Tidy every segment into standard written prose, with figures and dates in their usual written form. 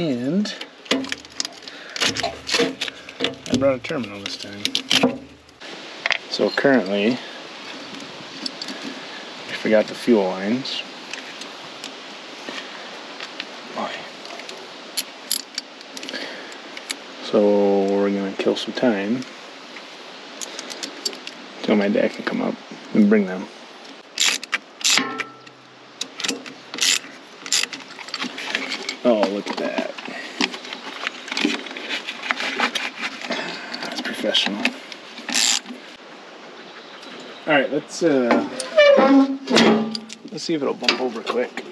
And I brought a terminal this time. So currently, I forgot the fuel lines. So we're gonna kill some time until my dad can come up and bring them. Oh, look at that. That's professional. All right, let's see if it'll bump over quick.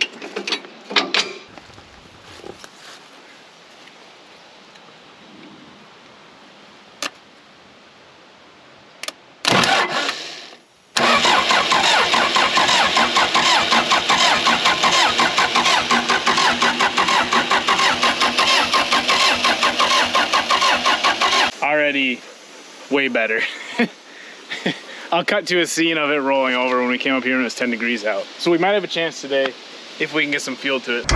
Already way better. I'll cut to a scene of it rolling over when we came up here and it was 10 degrees out. So we might have a chance today if we can get some fuel to it.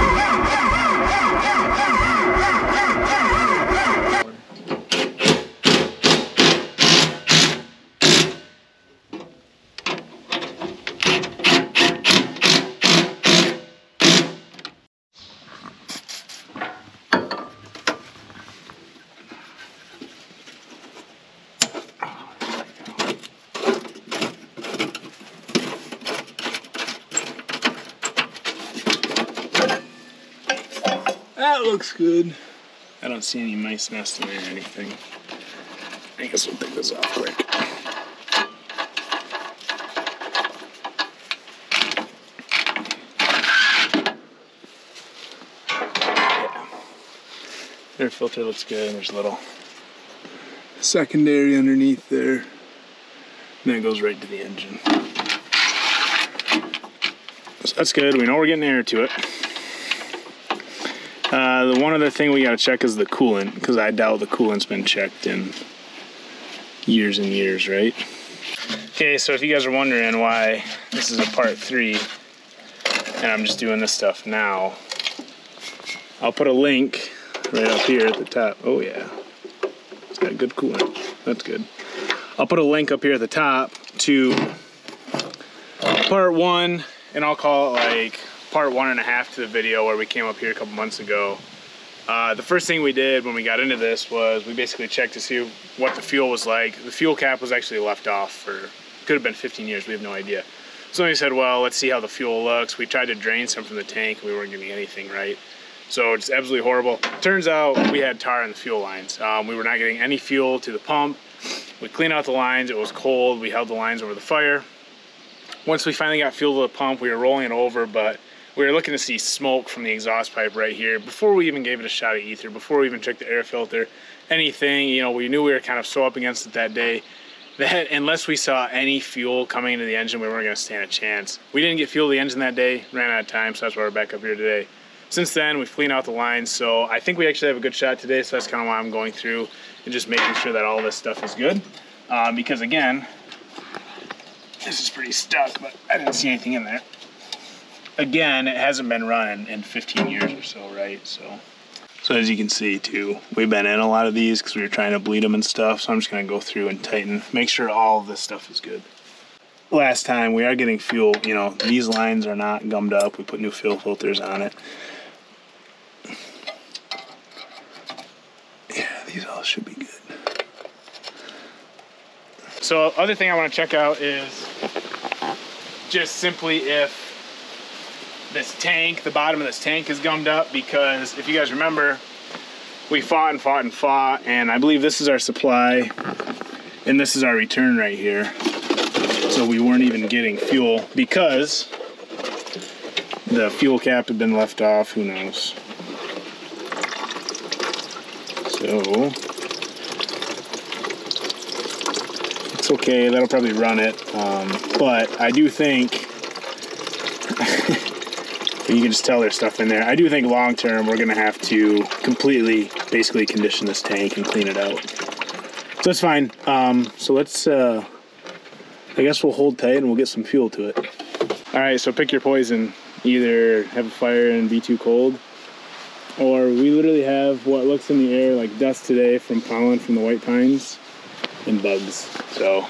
That looks good. I don't see any mice nesting or anything. I guess we'll take this off quick. Yeah. Air filter looks good. There's a little secondary underneath there. And then it goes right to the engine. So that's good. We know we're getting air to it. The one other thing we gotta check is the coolant, because I doubt the coolant's been checked in years and years, right? Okay, so if you guys are wondering why this is a part 3 and I'm just doing this stuff now, I'll put a link right up here at the top. Oh yeah, it's got good coolant. That's good. I'll put a link up here at the top to part 1, and I'll call it like part 1.5 to the video where we came up here a couple months ago. The first thing we did when we got into this was we basically checked to see what the fuel was like. The fuel cap was actually left off for, could have been 15 years, we have no idea. So we said, well, let's see how the fuel looks. We tried to drain some from the tank, and we weren't getting anything right. So it's absolutely horrible. Turns out we had tar in the fuel lines. We were not getting any fuel to the pump. We cleaned out the lines, it was cold, we held the lines over the fire. Once we finally got fuel to the pump, we were rolling it over, but we were looking to see smoke from the exhaust pipe right here before we even gave it a shot of ether, before we even checked the air filter, anything. You know, we knew we were kind of so up against it that day that unless we saw any fuel coming into the engine, we weren't going to stand a chance. We didn't get fuel to the engine that day, ran out of time, so that's why we're back up here today. Since then, we've cleaned out the lines, so I think we actually have a good shot today, so that's kind of why I'm going through and just making sure that all this stuff is good. Because again, this is pretty stuck, but I didn't see anything in there. Again, it hasn't been running in 15 years or so, right? So as you can see too, we've been in a lot of these because we were trying to bleed them and stuff. So I'm just gonna go through and tighten, make sure all of this stuff is good. Last time we are getting fuel, you know, these lines are not gummed up. We put new fuel filters on it. Yeah, these all should be good. So other thing I want to check out is just simply if this tank, the bottom of this tank is gummed up, because if you guys remember, we fought and fought and fought, and I believe this is our supply and this is our return right here. So we weren't even getting fuel because the fuel cap had been left off, who knows. So it's okay, that'll probably run it, but I do think you can just tell there's stuff in there. I do think long term we're gonna have to completely basically condition this tank and clean it out. So that's fine. So let's I guess we'll hold tight and we'll get some fuel to it. All right, so pick your poison. Either have a fire and be too cold, or we literally have what looks in the air like dust today from pollen from the white pines and bugs. So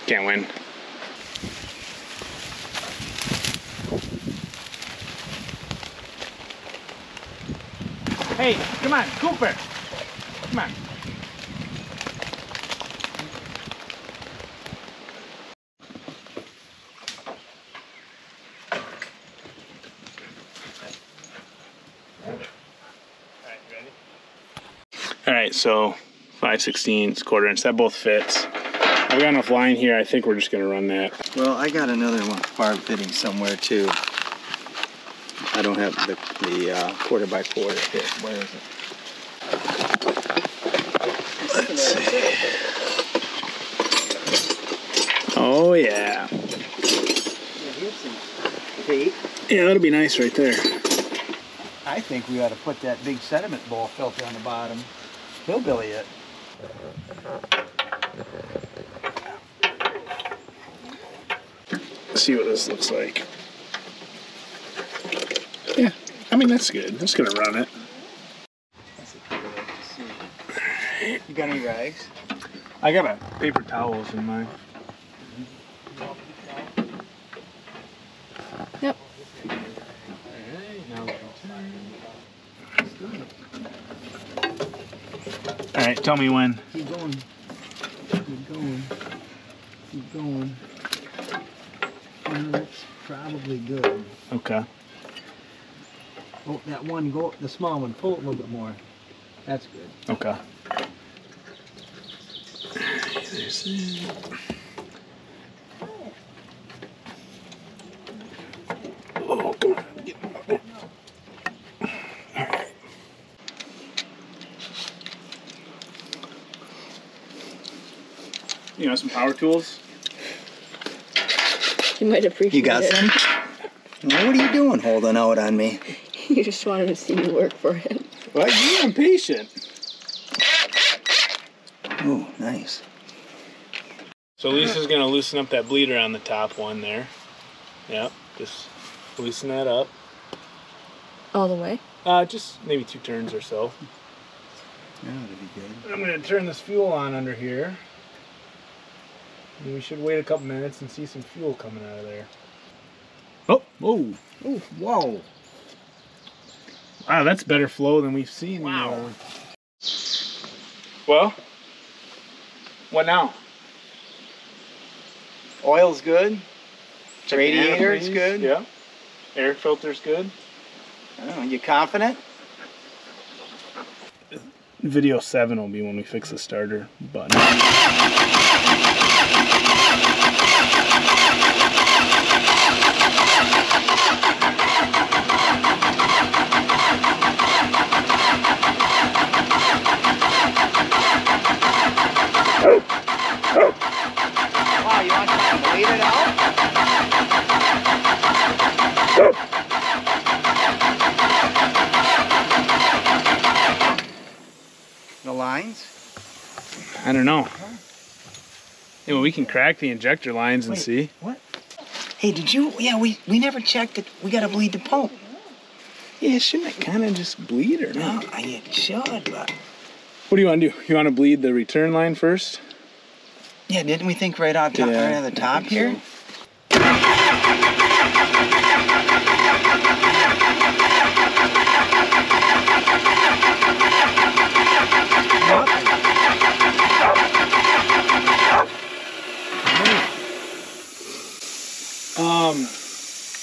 can't win. Hey, come on, Cooper. Come on. All right, so 5/16 quarter inch, that both fits. I've got enough line here, I think we're just gonna run that. Well, I got another one barb fitting somewhere too. I don't have the quarter by quarter here. Where is it? Let's see. Oh yeah. Yeah, that'll be nice right there. I think we ought to put that big sediment ball filter on the bottom. Hillbilly it. See what this looks like. Yeah, I mean that's good. I'm just gonna run it. You got any rags? I got a paper towels in mine. Yep. All right, tell me when. Keep going. Keep going. Keep going. That's probably good. Okay. Oh, that one, go the small one. Pull it a little bit more. That's good. Okay. There's it. Oh, come on. Get it. All right. You know, some power tools? You might appreciate it. You got some? Now, what are you doing holding out on me? You just wanted to see me work for him. What? You're impatient. Oh, nice. So Lisa's gonna loosen up that bleeder on the top one there. Yep, just loosen that up. All the way? Just maybe 2 turns or so. Yeah, that'd be good. I'm gonna turn this fuel on under here. And we should wait a couple minutes and see some fuel coming out of there. Oh, whoa. Oh, whoa. Wow, that's better flow than we've seen. Wow. Well, what now? Oil's good. Check Radiator's the good. Yeah. Air filter's good. Oh, you confident? Video 7 will be when we fix the starter button. Wow, you want to bleed it out? The lines? I don't know. Yeah, well, we can crack the injector lines and see. What? Hey, did you? Yeah, we never checked it. We got to bleed the pump. Yeah, shouldn't it kind of just bleed or No, not? it should, but... What do you want to do? You want to bleed the return line first? Yeah, didn't we think right off top, right on the top here? So.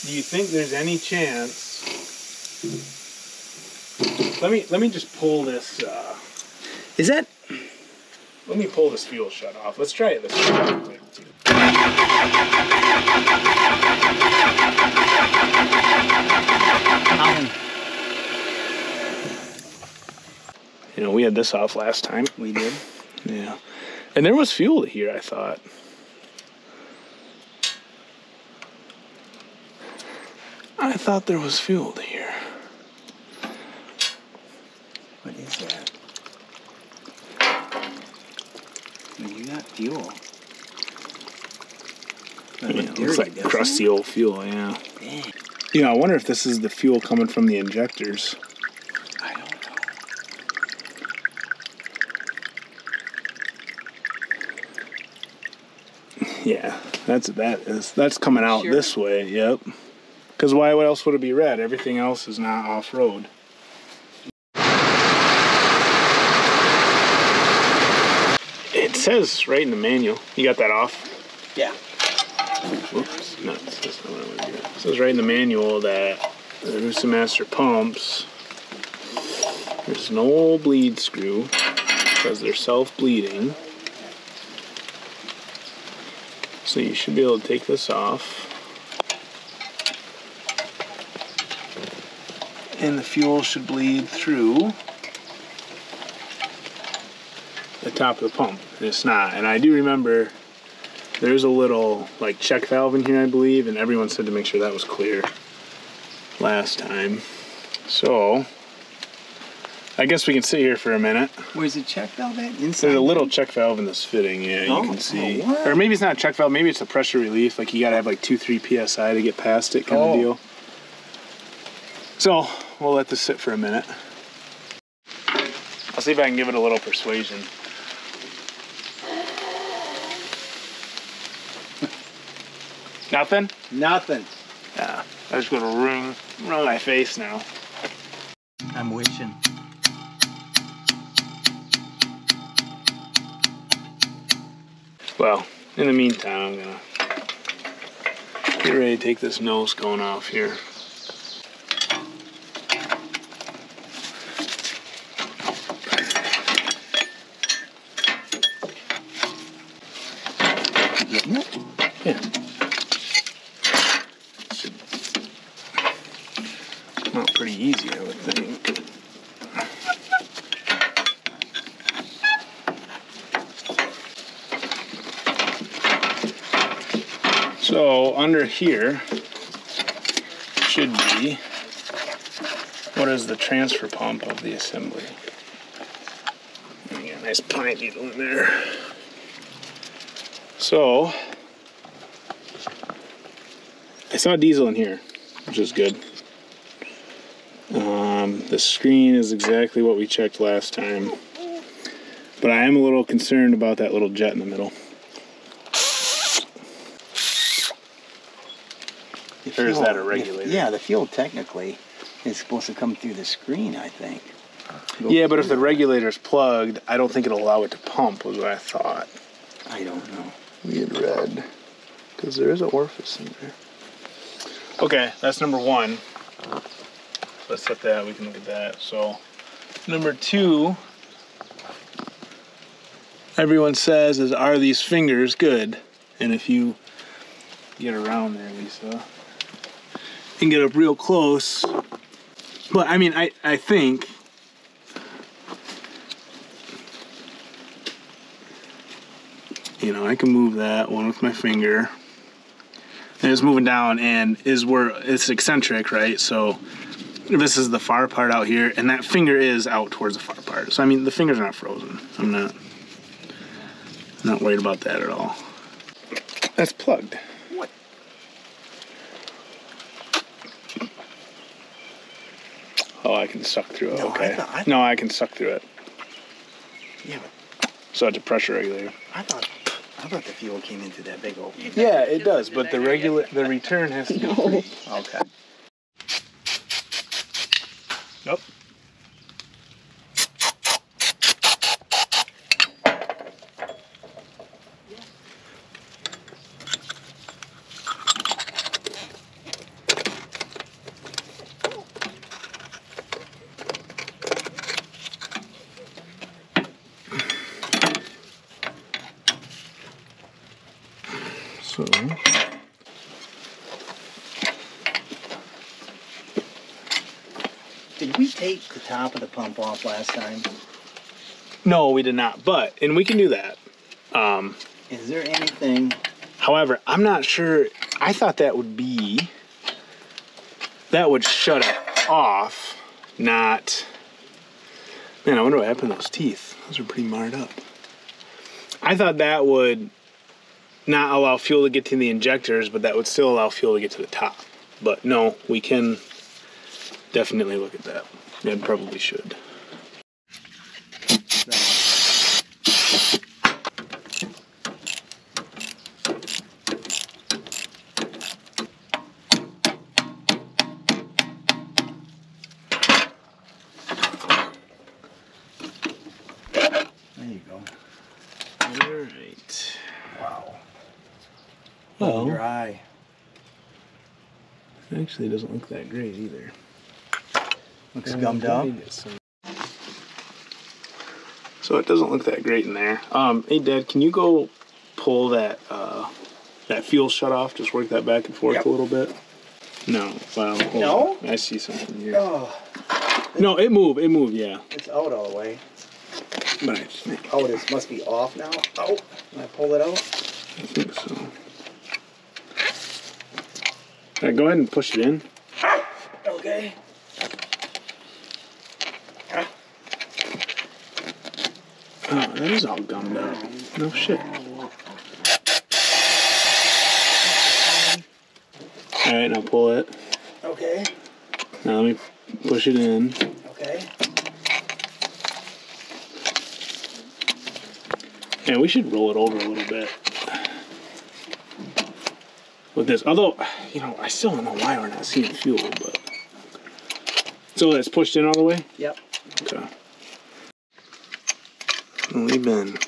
Do you think there's any chance? Let me just pull this. Is that? Let me pull this fuel shut off. Let's try it this way real quick too. You know, we had this off last time. We did. Yeah, and there was fuel here, I thought. I thought there was fuel here. What is that? Well, you got fuel. Yeah, it looks like crusty old fuel, yeah. Dang. You know, I wonder if this is the fuel coming from the injectors. I don't know. Yeah, that's coming out Sure. this way. Yep. Because why? What else would it be red? Everything else is not off-road. It says right in the manual. You got that off? Yeah. Whoops, no, that's not what I want to do. It says right in the manual that the Rooster Master pumps, there's an old bleed screw because they're self-bleeding. So you should be able to take this off. And the fuel should bleed through the top of the pump. And it's not. And I do remember there's a little like check valve in here, I believe, and everyone said to make sure that was clear last time. So I guess we can sit here for a minute. Where's the check valve at? Inside? There's a little check valve in this fitting, yeah, you can see. What? Or maybe it's not a check valve, maybe it's a pressure relief, like you gotta have like 2-3 PSI to get past it kind of deal. So we'll let this sit for a minute. I'll see if I can give it a little persuasion. Nothing? Nothing. Yeah, I just gonna wring my face now. I'm wishing. Well, in the meantime, I'm gonna get ready to take this nose cone off here. You getting it? Yeah. Should come out pretty easy, I would think. So under here should be what is the transfer pump of the assembly. You got a nice pine needle in there. So I saw diesel in here, which is good. The screen is exactly what we checked last time, but I am a little concerned about that little jet in the middle. Or is that a regulator? Yeah, the fuel technically is supposed to come through the screen, I think. Yeah, but if the regulator's plugged, I don't think it'll allow it to pump, was what I thought. I don't know. We had read, because there is an orifice in there. Okay, that's number one. Let's set that, we can look at that. So, number two, everyone says, is are these fingers good? And if you get around there, Lisa, and get up real close. But I mean, I think you know, I can move that one with my finger. And it's moving down and is where it's eccentric, right? So this is the far part out here, and that finger is out towards the far part. So I mean, the fingers are not frozen. I'm not worried about that at all. That's plugged. What? Oh, I can suck through it. No, Okay. I No, I can suck through it. Yeah, but So it's a pressure regulator. I thought the fuel came into that big opening. Yeah, it does, but the return has to be free. Okay. Nope. So Did we take the top of the pump off last time? no, we did not, and we can do that. Is there anything? However, I'm not sure. I thought that would shut it off, not. Man, I wonder what happened to those teeth. Those are pretty marred up. I thought that would not allow fuel to get to the injectors, but that would still allow fuel to get to the top. But no, we can definitely look at that. Yeah, probably should. There you go. Alright. Wow. Well, Dry. it actually doesn't look that great either. Looks gummed up. So it doesn't look that great in there. Hey Dad, can you go pull that that fuel shut off? Just work that back and forth a little bit. No, well, hold No? on. I see something here. Oh, No, it moved, yeah. it's out all the way. But I think, Oh, this must be off now. Oh, can I pull it out? I think so. All right, go ahead and push it in. Okay. Oh, that is all gummed up. No shit. All right, now pull it. Okay. Now let me push it in. Okay. Yeah, we should roll it over a little bit with this. Although, you know, I still don't know why we're not seeing fuel, but. So that's pushed in all the way? Yep. Okay. We've been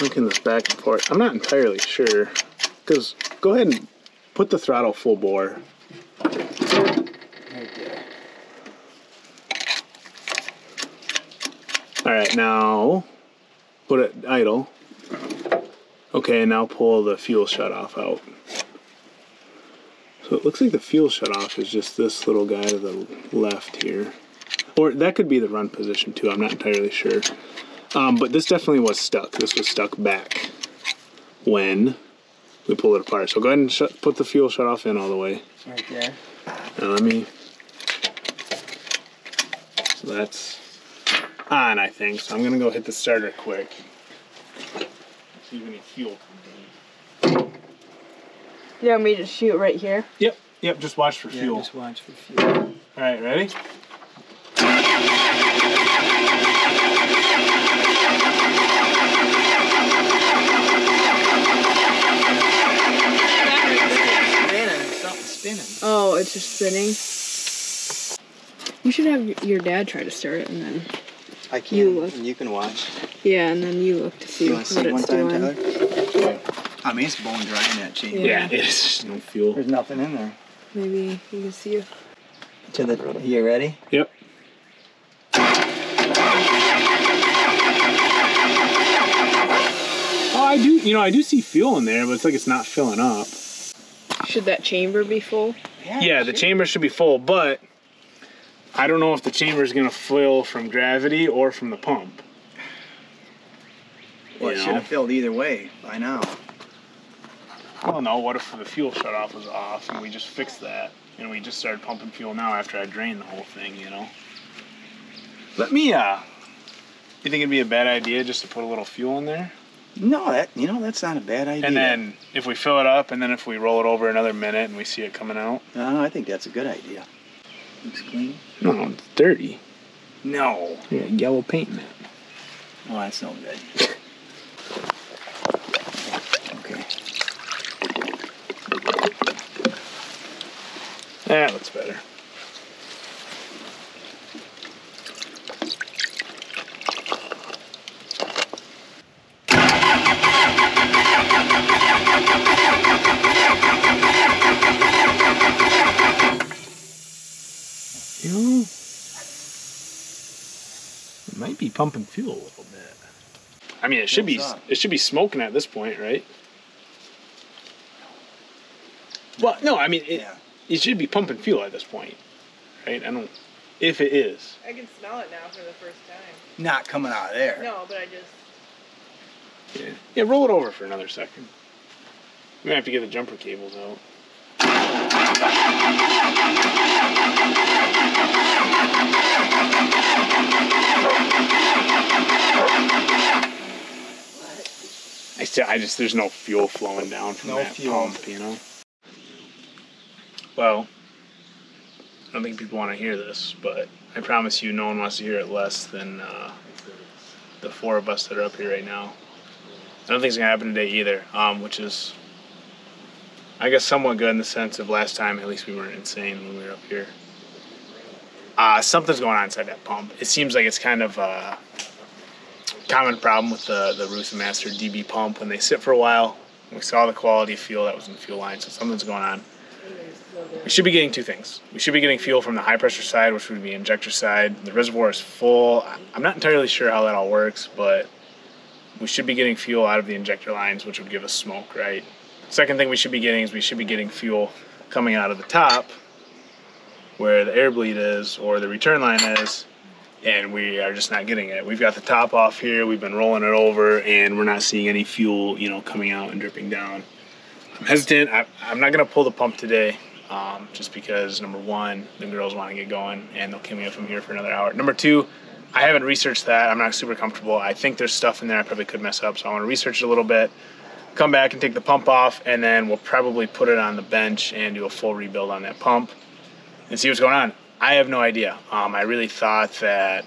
looking this back and forth. I'm not entirely sure. Because go ahead and put the throttle full bore. Right there. Alright, now put it idle. Okay, now pull the fuel shutoff out. So it looks like the fuel shutoff is just this little guy to the left here. Or that could be the run position too, I'm not entirely sure. But this definitely was stuck. This was stuck back when we pull it apart. So go ahead and put the fuel shutoff in all the way. Right there. Now let me... So that's on, I think. So I'm going to go hit the starter quick. See if any fuel comes in. You want me to shoot right here? Yep, just watch for fuel. Just watch for fuel. Alright, ready? Spinning. Oh, it's just spinning. You should have your dad try to start it and then... I can. You look. And you can watch. Yeah, and then you look to see You what want to see it's one time, doing. Tyler? I mean, it's bone dry in that chamber. Yeah, it is just no fuel. There's nothing in there. Maybe you can see it. To the. You ready? Yep. Oh, I do see fuel in there, but it's like it's not filling up. Should that chamber be full? Yeah, the chamber should be full, but I don't know if the chamber is going to fill from gravity or from the pump. Well, it should have filled either way by now. Well, no, what if the fuel shutoff was off and we just fixed that and we just started pumping fuel now after I drained the whole thing, you know? Let me, you think it'd be a bad idea just to put a little fuel in there? No, that's not a bad idea. And then if we fill it up and then if we roll it over another minute and we see it coming out? I think that's a good idea. Looks clean. No, it's dirty. No. Yeah, yellow paint in it. Oh, that's no good. Okay. That looks better. You know, it might be pumping fuel a little bit. I mean, it should be smoking at this point, right? Well, no, I mean, it should be pumping fuel at this point, right? If it is. I can smell it now for the first time. Not coming out of there. No, but I just... Yeah, roll it over for another second. We're gonna have to get the jumper cables out. There's no fuel flowing down from that pump, you know? well, I don't think people want to hear this, but I promise you no one wants to hear it less than the 4 of us that are up here right now. I don't think it's going to happen today either, which is, I guess, somewhat good in the sense of last time, at least we weren't insane when we were up here. Something's going on inside that pump. It seems like it's kind of a common problem with the Ruth Master DB pump. When they sit for a while, we saw the quality of fuel that was in the fuel line, so something's going on. We should be getting 2 things. We should be getting fuel from the high pressure side, which would be injector side. The reservoir is full. I'm not entirely sure how that all works, but we should be getting fuel out of the injector lines, which would give us smoke, right? Second thing we should be getting is we should be getting fuel coming out of the top where the air bleed is or the return line is, and we are just not getting it. We've got the top off here, we've been rolling it over, and we're not seeing any fuel, coming out and dripping down. I'm hesitant. I'm not gonna pull the pump today, just because number 1, the girls want to get going and they'll kill me if I'm here for another hour. Number 2, I haven't researched that. I'm not super comfortable. I think there's stuff in there I probably could mess up, so I want to research it a little bit, come back and take the pump off, and then we'll probably put it on the bench and do a full rebuild on that pump and see what's going on. I have no idea. I really thought that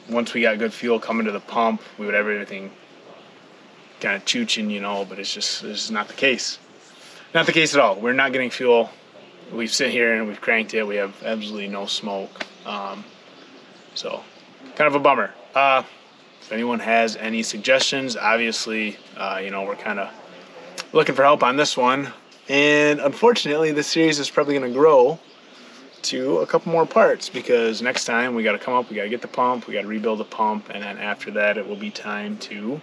once we got good fuel coming to the pump, we would have everything kind of chooching, but it's just not the case. Not the case at all. We're not getting fuel. We've sit here and we've cranked it. We have absolutely no smoke. So kind of a bummer. If anyone has any suggestions, obviously, we're kind of looking for help on this one. And unfortunately, this series is probably going to grow to a couple more parts because next time we got to come up, we got to get the pump, we got to rebuild the pump, and then after that, it will be time to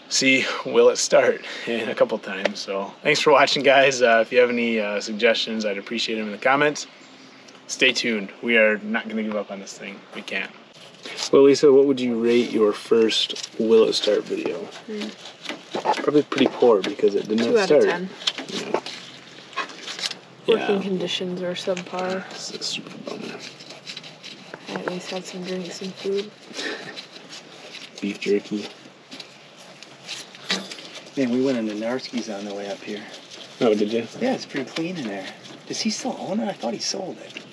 see will it start in a couple times. So thanks for watching, guys. If you have any suggestions, I'd appreciate them in the comments. Stay tuned. We are not going to give up on this thing. We can't. Well, Lisa, what would you rate your first will it start video? Probably pretty poor because it did not start. 2 out of 10. Yeah. Working conditions are subpar. This is super bummer. I at least had some drinks and food. Beef jerky. Man, we went into Narski's on the way up here. Oh, did you? Yeah, it's pretty clean in there. Does he still own it? I thought he sold it.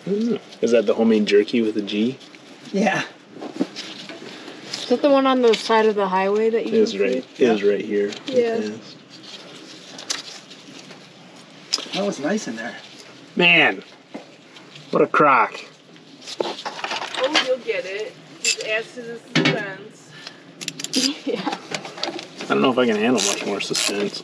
I don't know. Is that the homemade jerky with a G? Yeah. Is that the one on the side of the highway that you It is right here. Yeah. That was nice in there. Man, what a crock. Oh, you'll get it. Just adds to the suspense. Yeah. I don't know if I can handle much more suspense.